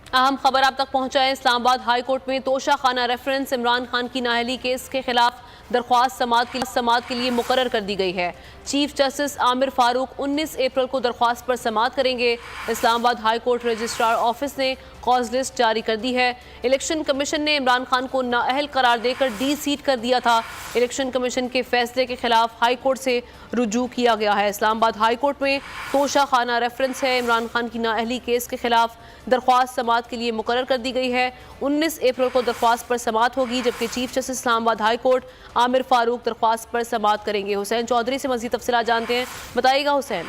अहम खबर आप तक पहुंचाए। इस्लामाबाद हाई कोर्ट में तोशा खाना रेफरेंस इमरान खान की नाअहली केस के खिलाफ दरख्वास्त समाअत के लिए मुकर्रर कर दी गई है। चीफ जस्टिस आमिर फारूक 19 अप्रैल को दरख्वास्त पर समाअत करेंगे। Islamabad high court registrar office ने कॉज लिस्ट जारी कर दी है। इलेक्शन कमीशन ने इमरान खान को नाअहल करार देकर डी सीट कर दिया था। इलेक्शन कमीशन के फैसले के खिलाफ हाई कोर्ट से रुजू किया गया है। इस्लामाबाद हाई कोर्ट में तोशा खाना रेफरेंस है। इमरान खान की नाअहली केस के खिलाफ दरख्वास्त समाअत के लिए मुकर्रर कर दी गई है। 19 अप्रैल को दरख्वास्त पर समाअत होगी, जबकि chief justice Islamabad high court Aamir Farooq दरख्वास्त पर समाअत करेंगे। हुसैन चौधरी से मजीद तफसीलात जानते हैं, बताइएगा हुसैन।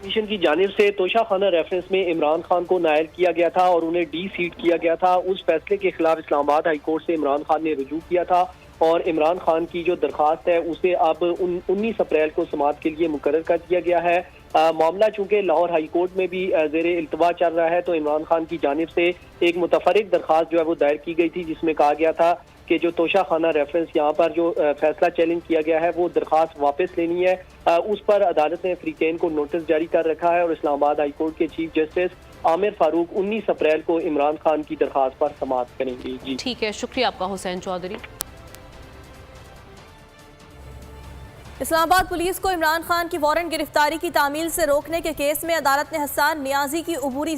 कमीशन की जानिब से तोशा खाना रेफरेंस में इमरान खान को नायल किया गया था और उन्हें डी सीट किया गया था। उस फैसले के खिलाफ इस्लामाबाद हाई कोर्ट से इमरान खान ने रुजू किया था और इमरान खान की जो दरखास्त है उसे अब 19 अप्रैल को समाअत के लिए मुकर्रर कर दिया गया है। मामला चूंकि लाहौर हाई कोर्ट में भी ज़ेरे इल्तवा चल रहा है, तो इमरान खान की जानिब से एक मुतफरिक दरखास्त जो है वो दायर की गई थी, जिसमें कहा गया था कि जो तोशा खाना रेफरेंस यहाँ पर जो फैसला चैलेंज किया गया है वो दरखास्त वापस लेनी है। उस पर अदालत ने फ्रीकेन को नोटिस जारी कर रखा है और इस्लामाबाद हाई कोर्ट के चीफ जस्टिस आमिर फारूक 19 अप्रैल को इमरान खान की दरखास्त पर समाअत करेंगे। जी ठीक है, शुक्रिया आपका हुसैन चौधरी। इस्लामाबाद पुलिस को इमरान खान की वारंट गिरफ्तारी की तामील से रोकने के केस में अदालत ने हसन नियाजी की अबूरी